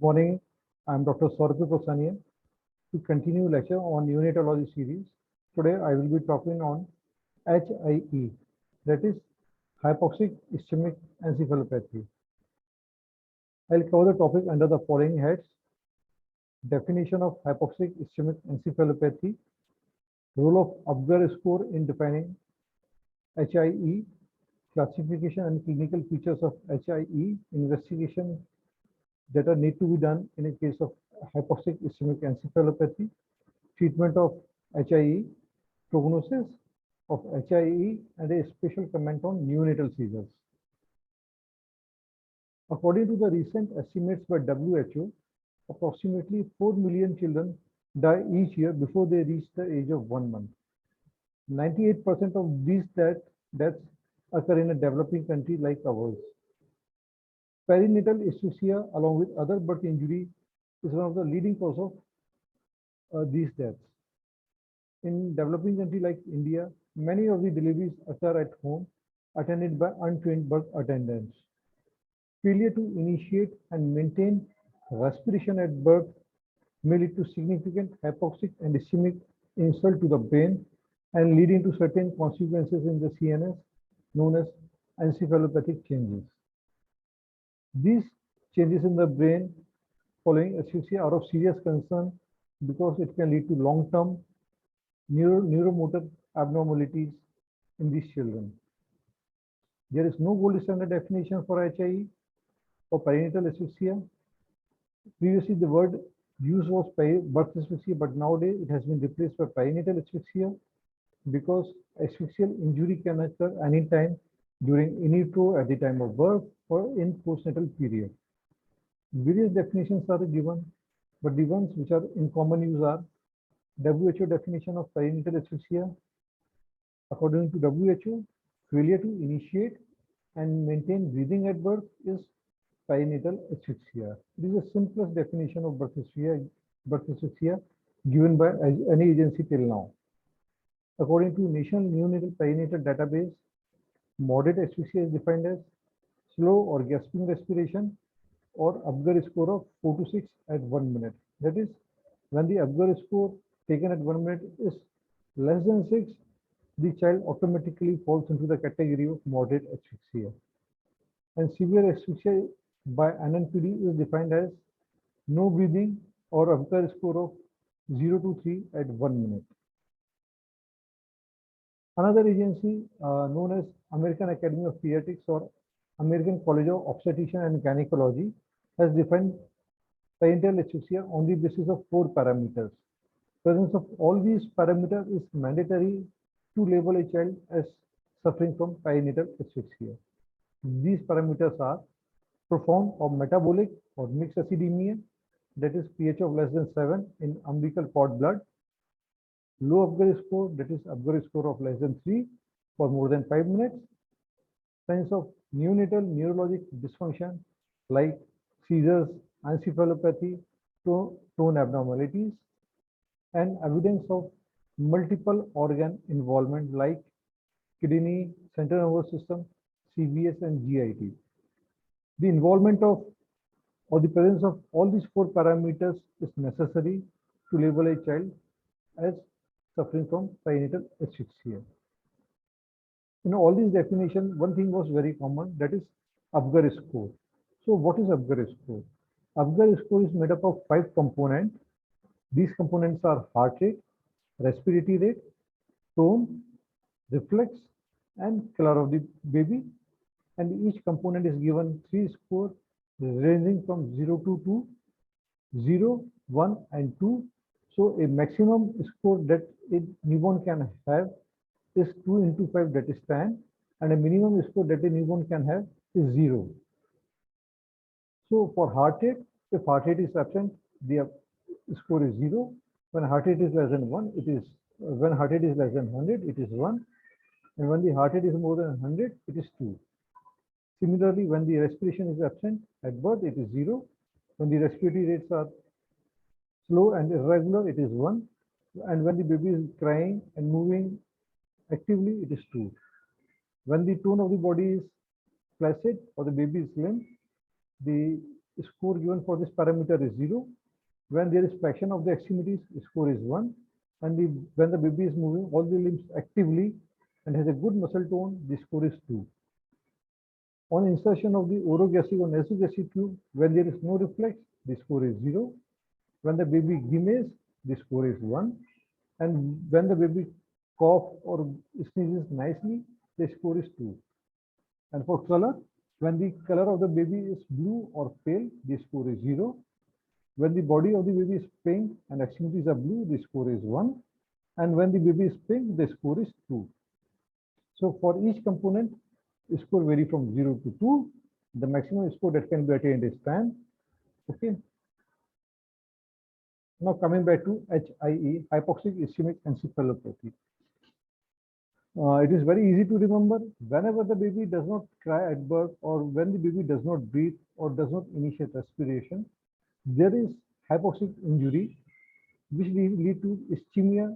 Morning, I'm Dr. Saurabh Piparsania to continue lecture on neonatology series. Today I will be talking on HIE, that is hypoxic ischemic encephalopathy. I'll cover the topic under the following heads: definition of hypoxic ischemic encephalopathy, role of Apgar score in defining HIE, classification and clinical features of HIE, investigation that are need to be done in a case of hypoxic ischemic encephalopathy, treatment of HIE, prognosis of HIE, and a special comment on neonatal seizures. According to the recent estimates by WHO, approximately 4 million children die each year before they reach the age of 1 month. 98% of these deaths occur in a developing country like ours. Perinatal asphyxia, along with other birth injury, is one of the leading cause of these deaths. In developing country like India, many of the deliveries occur at home, attended by untrained birth attendants. Failure to initiate and maintain respiration at birth may lead to significant hypoxic and ischemic insult to the brain and leading to certain consequences in the CNS known as encephalopathic changes. These changes in the brain following asphyxia are of serious concern because it can lead to long-term neuromotor abnormalities in these children. There is no gold standard definition for HIE or perinatal asphyxia. Previously, the word used was birth asphyxia, but nowadays it has been replaced by perinatal asphyxia because asphyxial injury can occur anytime during in utero, at the time of birth, or in postnatal period. Various definitions are given, but the ones which are in common use are WHO definition of perinatal asphyxia. According to WHO, failure to initiate and maintain breathing at birth is perinatal asphyxia. It is the simplest definition of birth asphyxia given by any agency till now. According to National Neonatal Perinatal Database, moderate asphyxia is defined as slow or gasping respiration or Apgar score of 4 to 6 at 1 minute. That is, when the Apgar score taken at 1 minute is less than 6, the child automatically falls into the category of moderate asphyxia. And severe asphyxia by NNPD is defined as no breathing or Apgar score of 0 to 3 at 1 minute. Another agency known as American Academy of Pediatrics or American College of Obstetrician and Gynecology has defined perinatal asphyxia on the basis of 4 parameters. Presence of all these parameters is mandatory to label a child as suffering from perinatal asphyxia. These parameters are profound or metabolic or mixed acidemia, that is pH of less than 7 in umbilical cord blood, low Apgar score, that is Apgar score of less than 3 for more than 5 minutes, signs of neonatal neurologic dysfunction like seizures, encephalopathy, tone abnormalities, and evidence of multiple organ involvement like kidney, central nervous system, CVS, and GIT. The involvement of or the presence of all these 4 parameters is necessary to label a child as suffering from perinatal asphyxia. In all these definitions, one thing was very common, that is Apgar score. So what is Apgar score? Apgar score is made up of 5 components. These components are heart rate, respiratory rate, tone, reflex, and color of the baby. And each component is given 3 scores ranging from 0 to 2, 0, 1, and 2. So a maximum score that a newborn can have is 2 into 5, that is 10, and a minimum score that a newborn can have is 0. So for heart rate, if heart rate is absent, the score is 0. When heart rate is less than 1, it is when heart rate is less than 100, it is 1, and when the heart rate is more than 100, it is 2. Similarly, when the respiration is absent at birth, it is 0. When the respiratory rates are slow and irregular, it is 1. And when the baby is crying and moving actively, it is 2. When the tone of the body is flaccid or the baby is limp, the score given for this parameter is 0. When there is flexion of the extremities, score is 1. And when the baby is moving all the limbs actively and has a good muscle tone, the score is 2. On insertion of the orogastric or nasogastric tube, when there is no reflex, the score is 0. When the baby grimaces, the score is 1. And when the baby cough or sneezes nicely, the score is 2. And for color, when the color of the baby is blue or pale, the score is 0. When the body of the baby is pink and extremities are blue, the score is 1. And when the baby is pink, the score is 2. So for each component, the score vary from 0 to 2. The maximum score that can be attained is 10. Okay. Now coming back to HIE, hypoxic ischemic encephalopathy. It is very easy to remember. Whenever the baby does not cry at birth, or when the baby does not breathe or does not initiate respiration, there is hypoxic injury, which lead to ischemia,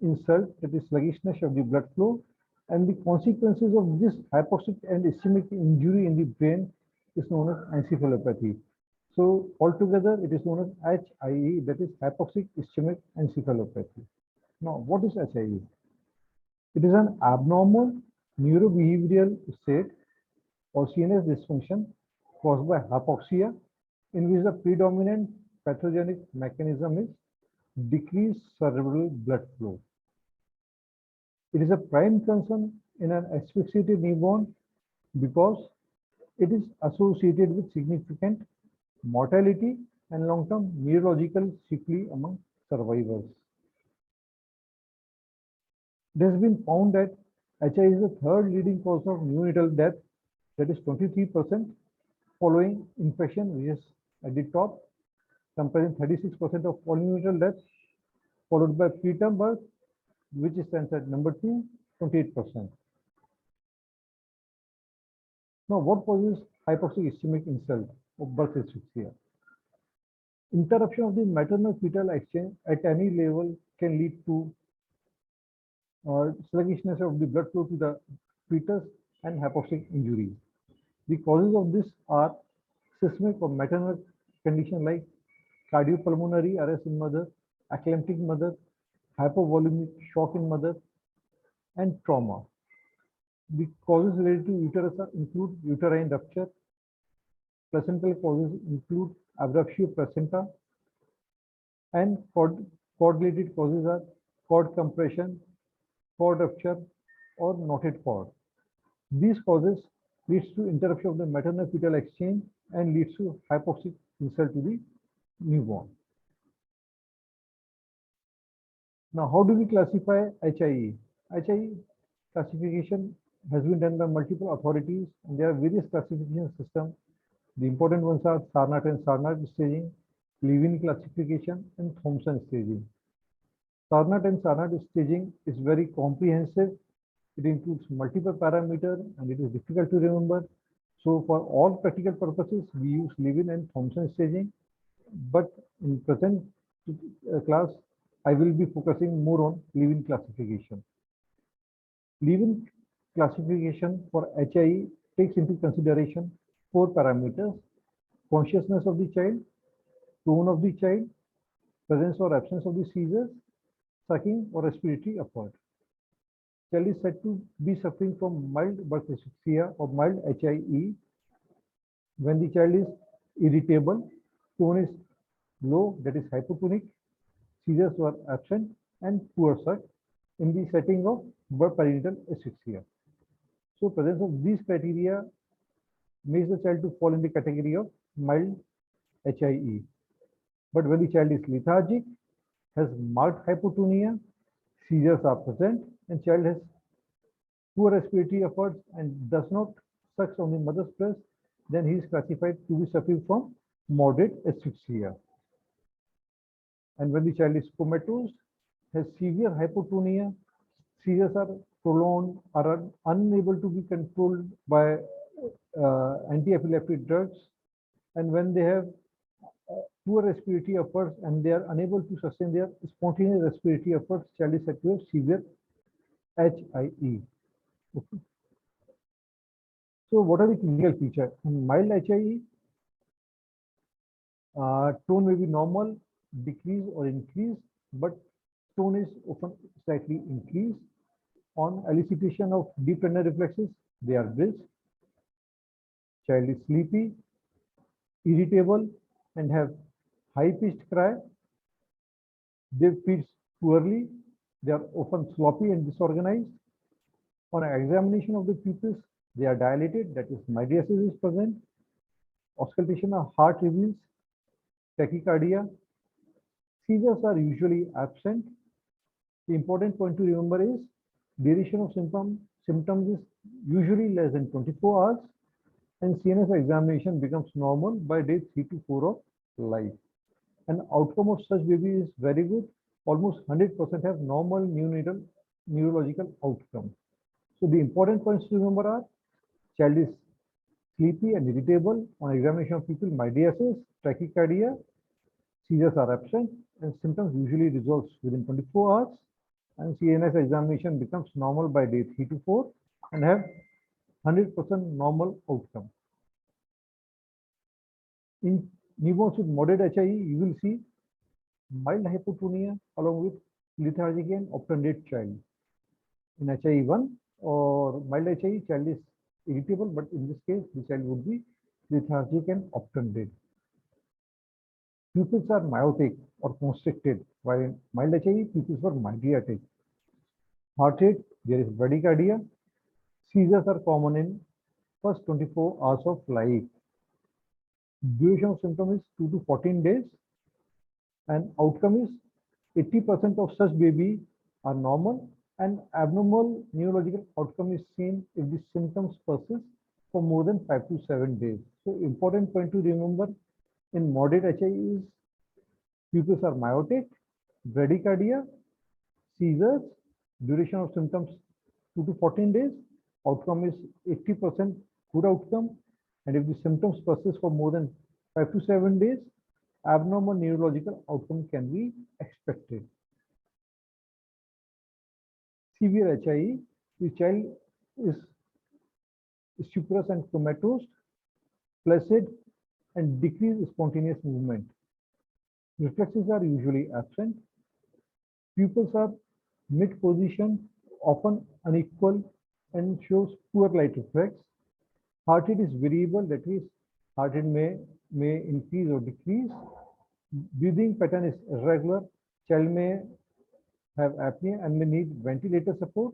insult, that is sluggishness of the blood flow, and the consequences of this hypoxic and ischemic injury in the brain is known as encephalopathy. So altogether, it is known as HIE, that is hypoxic ischemic encephalopathy. Now, what is HIE? It is an abnormal neurobehavioral state or CNS dysfunction caused by hypoxia, in which the predominant pathogenic mechanism is decreased cerebral blood flow. It is a prime concern in an asphyxiated newborn because it is associated with significant mortality and long-term neurological sequelae among survivors. It has been found that HI is the third leading cause of neonatal death, that is 23%, following infection, which is at the top, comprising 36% of all neonatal deaths, followed by preterm birth, which stands at number 2, 28%. Now, what causes hypoxic ischemic insult or birth asphyxia? Interruption of the maternal-fetal exchange at any level can lead to sluggishness of the blood flow to the fetus and hypoxic injury. The causes of this are seismic or maternal condition like cardiopulmonary arrest in mother, eclamptic mother, hypovolemic shock in mother, and trauma. The causes related to uterus include uterine rupture. Placental causes include abruptio placenta, and cord-related causes are cord compression, cord rupture, or knotted cord. These causes leads to interruption of the maternal-fetal exchange and leads to hypoxic insult to the newborn. Now, how do we classify HIE? HIE classification has been done by multiple authorities, and there are various classification systems. The important ones are Sarnat and Sarnat staging, Levin classification, and Thompson staging. Sarnat and Sarnat staging is very comprehensive. It includes multiple parameters and it is difficult to remember. So for all practical purposes, we use Levin and Thompson staging. But in present class, I will be focusing more on Levin classification. Levin classification for HIE takes into consideration 4 parameters: consciousness of the child, tone of the child, presence or absence of the seizures, sucking or respiratory effort. Child is said to be suffering from mild birth asphyxia or mild HIE when the child is irritable, tone is low, that is hypotonic, seizures were absent, and poor suck in the setting of birth perinatal asphyxia. So presence of these criteria makes the child to fall in the category of mild HIE. But when the child is lethargic, has marked hypotonia, seizures are present, and child has poor respiratory efforts and does not suck on the mother's breast, then he is classified to be suffering from moderate asphyxia. And when the child is comatose, has severe hypotonia, seizures are prolonged, are unable to be controlled by anti-epileptic drugs, and when they have poor respiratory efforts and they are unable to sustain their spontaneous respiratory efforts, child is said to have severe HIE. Okay. So what are the clinical features? In mild HIE, Tone may be normal, decrease or increase, but tone is often slightly increased. On elicitation of deep tender reflexes, they are brisk. Child is sleepy, irritable, and have high-pitched cry. They feed poorly. They are often sloppy and disorganized. On examination of the pupils, they are dilated, that is, mydriasis is present. Auscultation of heart reveals tachycardia. Seizures are usually absent. The important point to remember is duration of symptoms is usually less than 24 hours, and CNS examination becomes normal by day 3 to 4 of life. And outcome of such baby is very good. Almost 100% have normal neurological outcome. So the important points to remember are child is sleepy and irritable. On examination of people, mydriasis, tachycardia, seizures are absent, and symptoms usually resolves within 24 hours. And CNS examination becomes normal by day 3 to 4 and have 100% normal outcome. In newborns with moderate HIE, you will see mild hypotonia along with lethargic and obtunded child. In HIE1 or mild HIE, child is irritable, but in this case, the child would be lethargic and obtunded. Pupils are myotic or constricted, while in mild HIE, pupils are mydriatic. Heart rate, there is bradycardia. Seizures are common in first 24 hours of life. Duration of symptom is 2 to 14 days, and outcome is 80% of such baby are normal, and abnormal neurological outcome is seen if the symptoms persist for more than 5 to 7 days. So important point to remember in moderate HIE is pupils are myotic, bradycardia, seizures, duration of symptoms 2 to 14 days, outcome is 80% good outcome, and if the symptoms persist for more than 5 to 7 days, abnormal neurological outcome can be expected. Severe HIE, the child is stuporous and comatose, flaccid, and decreased spontaneous movement. Reflexes are usually absent. Pupils are mid-position, often unequal, and shows poor light reflex. Heart rate is variable, that is, heart rate may increase or decrease. Breathing pattern is irregular. Child may have apnea and may need ventilator support.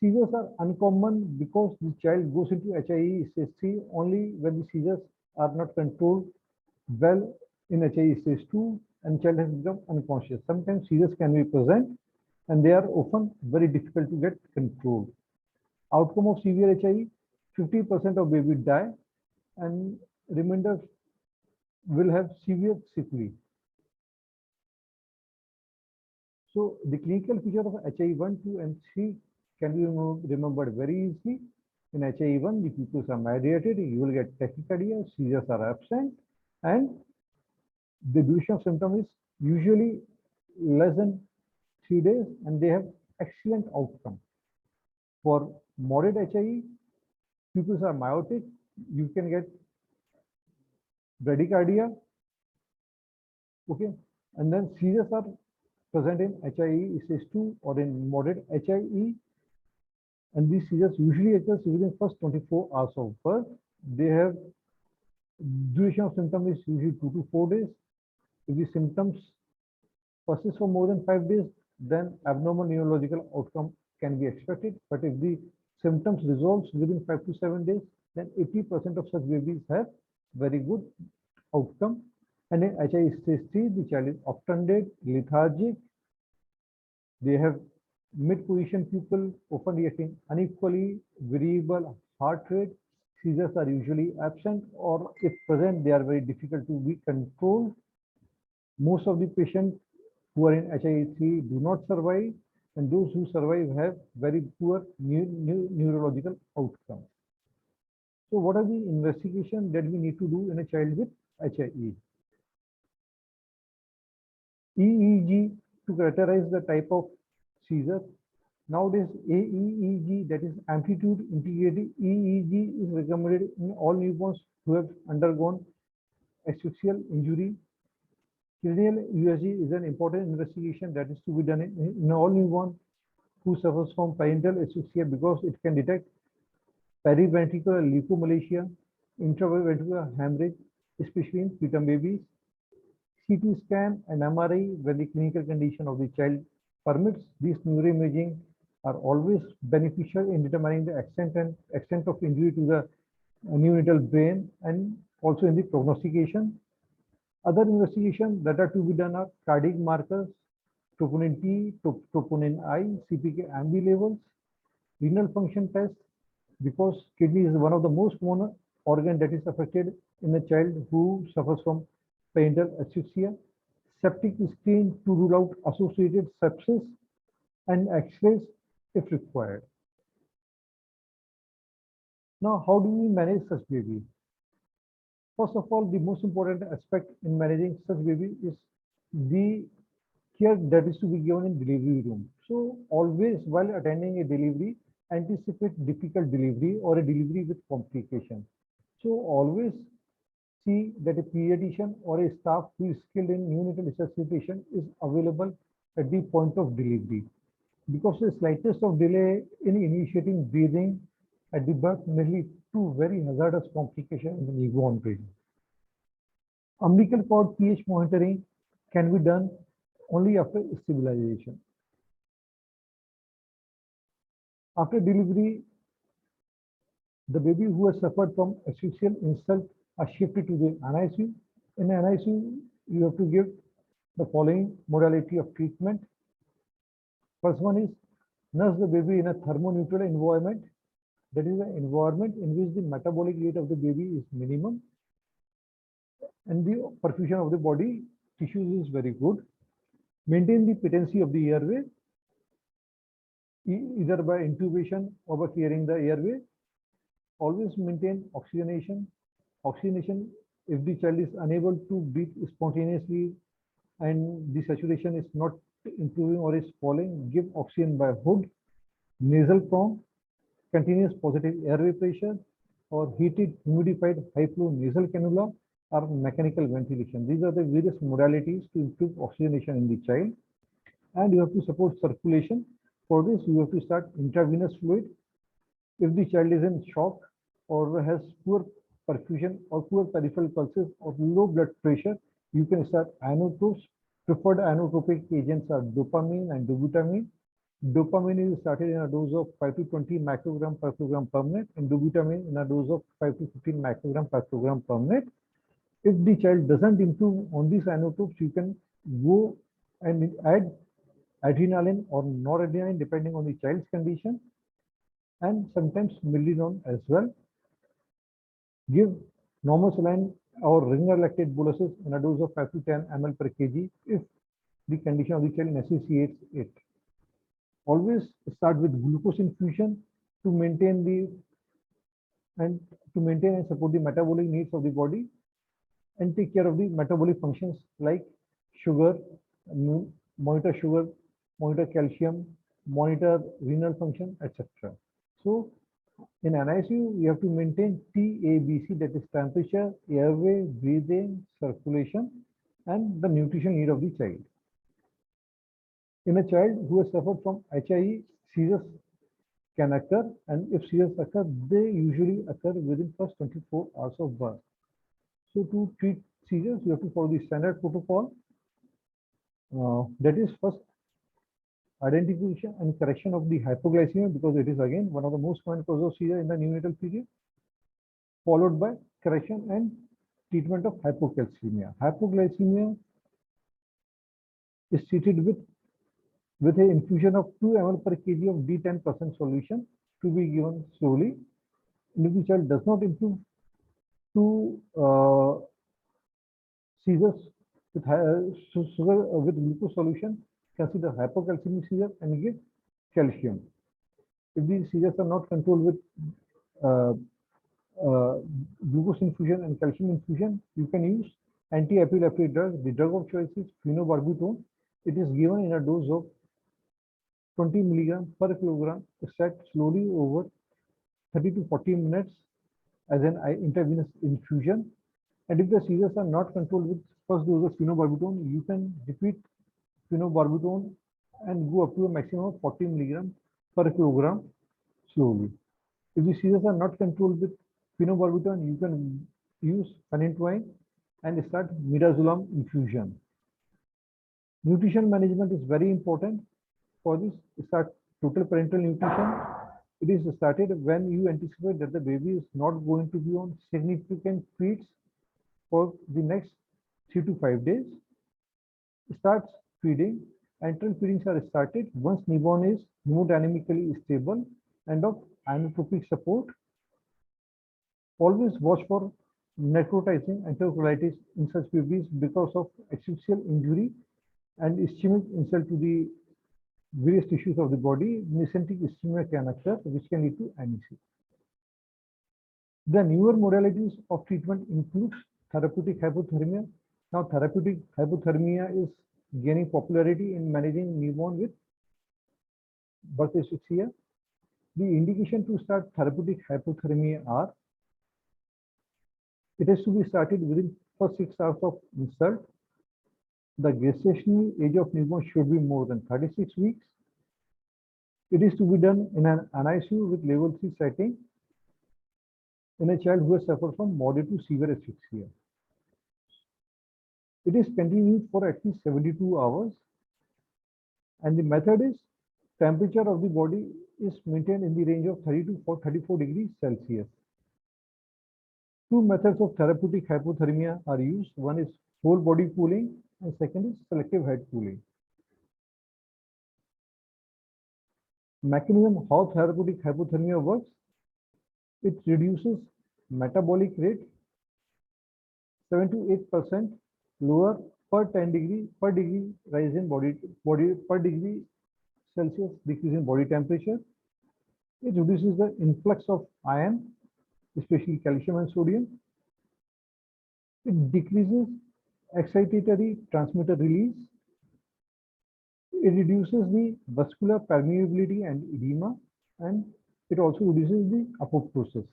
Seizures are uncommon because the child goes into HIE stage 3 only when the seizures are not controlled well in HIE stage 2 and child has become unconscious. Sometimes seizures can be present and they are often very difficult to get controlled. Outcome of severe HIE, 50% of babies die and remainder will have severe sequelae. So the clinical feature of HIE 1, 2, and 3 can be remembered very easily. In HIE 1, the pupils are mydriated, you will get tachycardia, seizures are absent, and the duration of symptom is usually less than 3 days, and they have excellent outcome. For moderate HIE, pupils are myotic, you can get bradycardia, okay, and then seizures are present in HIE stage 2 or in moderate HIE, and these seizures usually occurs within first 24 hours of birth. They have duration of symptom is usually 2 to 4 days. If the symptoms persist for more than 5 days, then abnormal neurological outcome can be expected. But if the symptoms resolves within 5 to 7 days, then 80% of such babies have very good outcome. And in HIE stage 3, the child is obtunded, lethargic. They have mid-position pupil, often reacting unequally, variable heart rate. Seizures are usually absent, or if present, they are very difficult to be controlled. Most of the patients who are in HIE3 do not survive, and those who survive have very poor neurological outcomes. So what are the investigations that we need to do in a child with HIE? EEG to characterize the type of seizure. Nowadays, AEEG, that is amplitude integrated EEG, is recommended in all newborns who have undergone asphyxial injury. Cranial USG is an important investigation that is to be done in all newborn who suffers from parental asphyxia because it can detect periventricular leukomalacia, intraventricular hemorrhage, especially in preterm babies. CT scan and MRI, when the clinical condition of the child permits, these neuroimaging are always beneficial in determining the extent of injury to the neonatal brain and also in the prognostication. Other investigations that are to be done are cardiac markers, troponin T, troponin I, CPK-MB levels, renal function tests, because kidney is one of the most common organ that is affected in a child who suffers from parental asphyxia. Septic screen to rule out associated sepsis and X-rays if required. Now, how do we manage such baby? First of all, the most important aspect in managing such baby is the care that is to be given in delivery room. So always while attending a delivery, anticipate difficult delivery or a delivery with complication. So always see that a pediatrician or a staff who is skilled in neonatal resuscitation is available at the point of delivery. Because the slightest of delay in initiating breathing at the birth may lead to very hazardous complication in the newborn brain. Umbilical cord pH monitoring can be done only after stabilization. After delivery, the baby who has suffered from asphyxial insult are shifted to the NICU. In NICU, you have to give the following modality of treatment. First one is nurse the baby in a thermoneutral environment. That is an environment in which the metabolic rate of the baby is minimum and the perfusion of the body tissues is very good. Maintain the patency of the airway, either by intubation or by clearing the airway. Always maintain oxygenation. Oxygenation, if the child is unable to breathe spontaneously and the saturation is not improving or is falling, give oxygen by hood, nasal prong, continuous positive airway pressure, or heated humidified high flow nasal cannula, or mechanical ventilation. These are the various modalities to improve oxygenation in the child. And you have to support circulation. For this, you have to start intravenous fluid. If the child is in shock or has poor perfusion or poor peripheral pulses or low blood pressure, you can start inotropes. Preferred inotropic agents are dopamine and dobutamine. Dopamine is started in a dose of 5 to 20 microgram per kilogram per minute, and dobutamine in a dose of 5 to 15 microgram per kilogram per minute. If the child doesn't improve on these inotropes, you can go and add adrenaline or noradrenaline depending on the child's condition, and sometimes milrinone as well. Give normal saline or ringer lactate boluses in a dose of 5 to 10 ml per kg if the condition of the child necessitates it. Always start with glucose infusion to maintain and support the metabolic needs of the body and take care of the metabolic functions like sugar, monitor sugar, monitor calcium, monitor renal function, etc. So in NICU, you have to maintain TABC, that is temperature, airway, breathing, circulation, and the nutrition need of the child. In a child who has suffered from HIE, seizures can occur, and if seizures occur, they usually occur within first 24 hours of birth. So to treat seizures, you have to follow the standard protocol. That is first identification and correction of the hypoglycemia, because it is again one of the most common causes of seizure in the neonatal period, followed by correction and treatment of hypocalcemia. Hypoglycemia is treated with an infusion of 2 ml per kg of D10% solution to be given slowly. And if the child does not improve to seizures with sugar with glucose solution, consider hypocalcemic seizure and give calcium. If these seizures are not controlled with glucose infusion and calcium infusion, you can use anti-epileptic drugs. The drug of choice is phenobarbital. It is given in a dose of 20 milligram per kilogram, set slowly over 30 to 40 minutes as an intravenous infusion. And if the seizures are not controlled with first dose of phenobarbital, you can repeat phenobarbital and go up to a maximum of 40 milligram per kilogram slowly. If the seizures are not controlled with phenobarbital, you can use phenytoin and start midazolam infusion. Nutrition management is very important for this. Start total parental nutrition. It is started when you anticipate that the baby is not going to be on significant feeds for the next 3 to 5 days. Starts feeding. Enteral feedings are started once newborn is hemodynamically stable and of inotropic support. Always watch for necrotizing enterocolitis in such babies because of asphyxial injury and ischemic insult to the various tissues of the body. Mesenteric ischemia can occur, which can lead to anesthesia. The newer modalities of treatment includes therapeutic hypothermia. Now, therapeutic hypothermia is gaining popularity in managing newborn with birth asphyxia. The indication to start therapeutic hypothermia are: it has to be started within first 6 hours of insult. The gestational age of newborn should be more than 36 weeks. It is to be done in an NICU with level 3 setting in a child who has suffered from moderate to severe asphyxia. It is continued for at least 72 hours, and the method is temperature of the body is maintained in the range of 30 to 34 degrees Celsius. Two methods of therapeutic hypothermia are used. One is whole body cooling and second is selective head cooling. Mechanism how therapeutic hypothermia works: it reduces metabolic rate 7 to 8% lower per 10 degree per degree rise in body per degree Celsius decrease in body temperature. It reduces the influx of iron, especially calcium and sodium. It decreases excitatory transmitter release. It reduces the vascular permeability and edema, and it also reduces the apoptosis.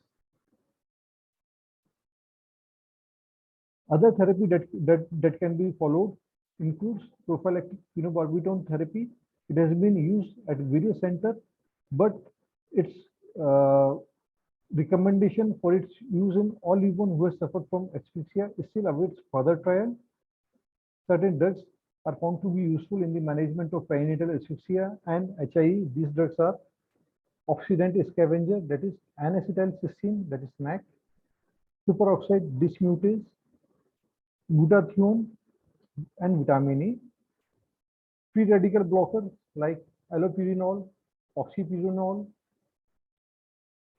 Other therapy that can be followed includes prophylactic phenobarbital therapy. It has been used at various centers, but its recommendation for its use in all newborn who has suffered from asphyxia still awaits further trial. Certain drugs are found to be useful in the management of perinatal asphyxia and HIE. These drugs are oxidant scavenger, that is N-acetylcysteine, that is NAC, superoxide dismutase, glutathione, and vitamin E. Free radical blockers like allopurinol, oxypurinol,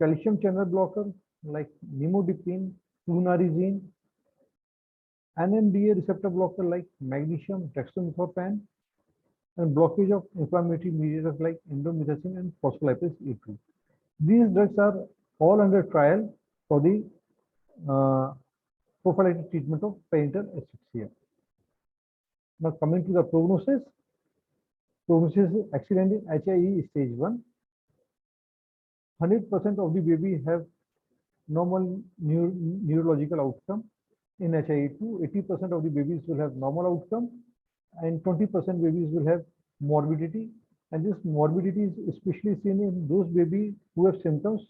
calcium channel blocker like nimodipine, flunarizine, NMDA receptor blocker like magnesium dextromethorphan, and blockage of inflammatory mediators like indomethacin and phospholipase A2. These drugs are all under trial for the prophylactic treatment of perinatal asphyxia. Now coming to the prognosis. Prognosis is excellent in HIE stage 1. 100% of the baby have normal neurological outcome. In HIE2, 80% of the babies will have normal outcome and 20% babies will have morbidity. And this morbidity is especially seen in those babies who have symptoms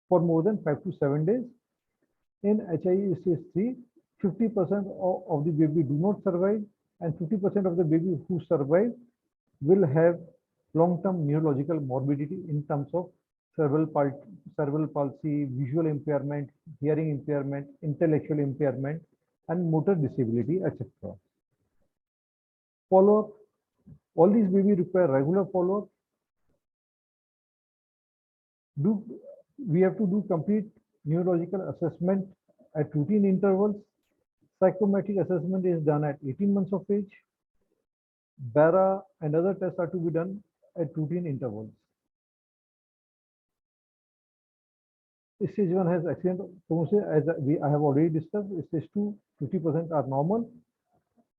for more than 5 to 7 days. In HIE stage 3, 50% of the baby do not survive, and 50% of the baby who survive will have long-term neurological morbidity in terms of cerebral palsy, visual impairment, hearing impairment, intellectual impairment, and motor disability, etc. Follow-up. All these babies require regular follow-up. We have to do complete neurological assessment at routine intervals. Psychometric assessment is done at 18 months of age. BARA and other tests are to be done at routine intervals. Stage 1 has excellent prognosis, as I have already discussed. Stage 2, 50% are normal,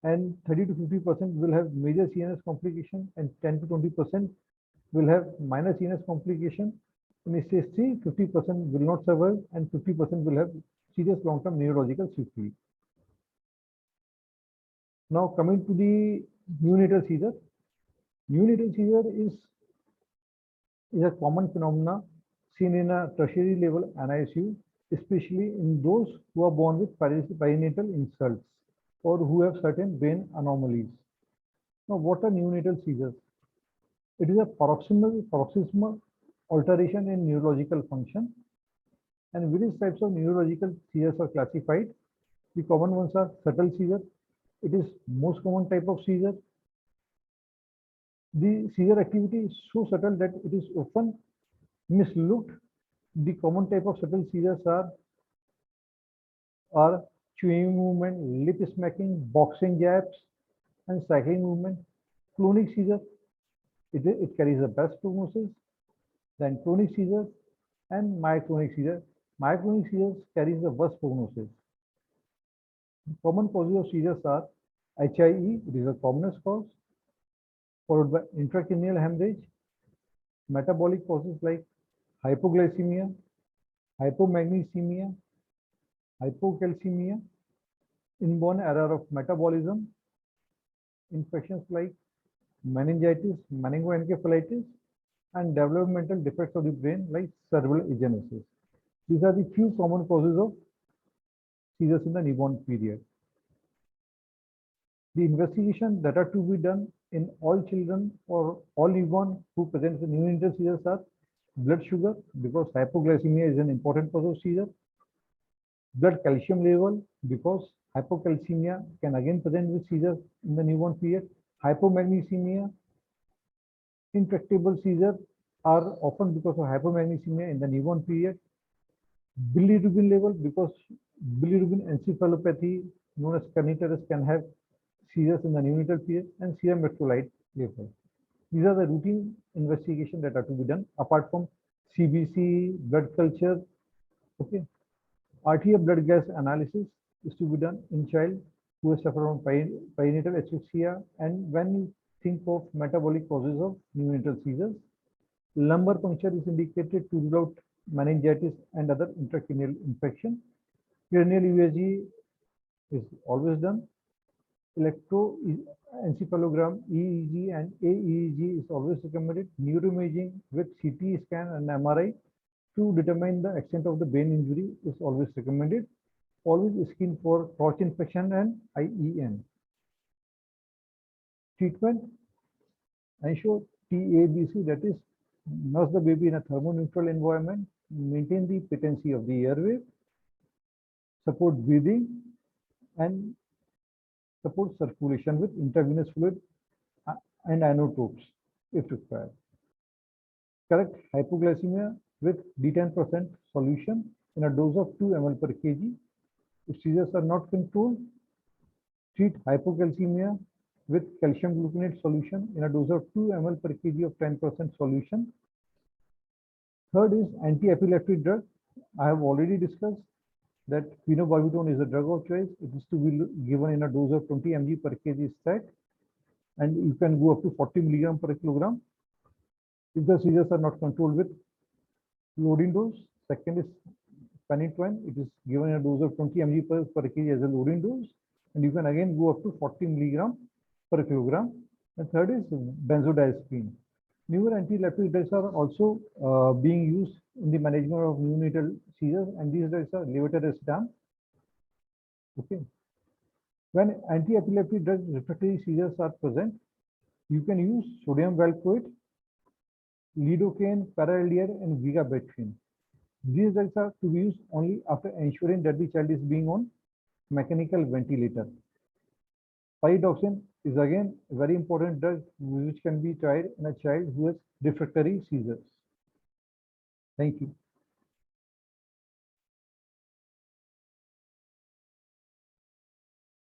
and 30 to 50% will have major CNS complication, and 10 to 20% will have minor CNS complication. In stage 3, 50% will not survive, and 50% will have serious long-term neurological sequelae. Now coming to the neonatal seizure. Neonatal seizure is a common phenomena seen in a tertiary level NICU, especially in those who are born with perinatal insults or who have certain brain anomalies. Now, what are neonatal seizures? It is a paroxysmal alteration in neurological function, and various types of neurological seizures are classified. The common ones are subtle seizure. It is most common type of seizure. The seizure activity is so subtle that it is often mislooked. The common type of subtle seizures are chewing movement, lip smacking, boxing jabs, and cycling movement. Clonic seizure, it carries the best prognosis. Then clonic seizure and myoclonic seizure. Myoclonic seizures carries the worst prognosis. Common causes of seizures are HIE, it is the commonest cause, followed by intracranial hemorrhage, metabolic causes like hypoglycemia, hypomagnesemia, hypocalcemia, inborn error of metabolism, infections like meningitis, meningoencephalitis, and developmental defects of the brain like cerebral agenesis. These are the few common causes of seizures in the newborn period. The investigation that are to be done in all children or all newborn who present the neonatal seizures are blood sugar, because hypoglycemia is an important cause of seizure, blood calcium level, because hypocalcemia can again present with seizures in the newborn period, hypomagnesemia, intractable seizures are often because of hypomagnesemia in the newborn period, bilirubin level, because bilirubin encephalopathy known as carnitine can have seizures in the neonatal period, and serum electrolyte level. These are the routine investigations that are to be done apart from CBC, blood culture. Okay, RTA blood gas analysis is to be done in child who has suffered from perinatal asphyxia, and when you think of metabolic causes of neonatal seizures, lumbar puncture is indicated to rule out meningitis and other intracranial infection. Cranial EEG is always done. Electroencephalogram, EEG and AEEG is always recommended. Neuroimaging with CT scan and MRI to determine the extent of the brain injury is always recommended. Always skin for torch infection and IEN. Treatment: ensure TABC, that is, nurse the baby in a thermoneutral environment, maintain the patency of the airway, support breathing, and support circulation with intravenous fluid and inotropes if required. Correct hypoglycemia with D10% solution in a dose of 2 ml per kg. If seizures are not controlled, treat hypocalcemia with calcium gluconate solution in a dose of 2 ml per kg of 10% solution. Third is anti-epileptic drug. I have already discussed that phenobarbital is a drug of choice. It is to be given in a dose of 20 mg per kg set, and you can go up to 40 milligram per kilogram if the seizures are not controlled with loading dose. Second is penetrant. It is given in a dose of 20 mg per kg as a loading dose, and you can again go up to 40 milligram per kilogram. And third is benzodiazepine. Newer anti-epileptic drugs are also being used in the management of neonatal seizures, and these drugs are levetiracetam. Okay. When anti-epileptic drug refractory seizures are present, you can use sodium valproate, lidocaine, parallelisone, and vigabatrin. These drugs are to be used only after ensuring that the child is being on mechanical ventilator. Pyridoxine is again a very important drug which can be tried in a child who has refractory seizures. Thank you.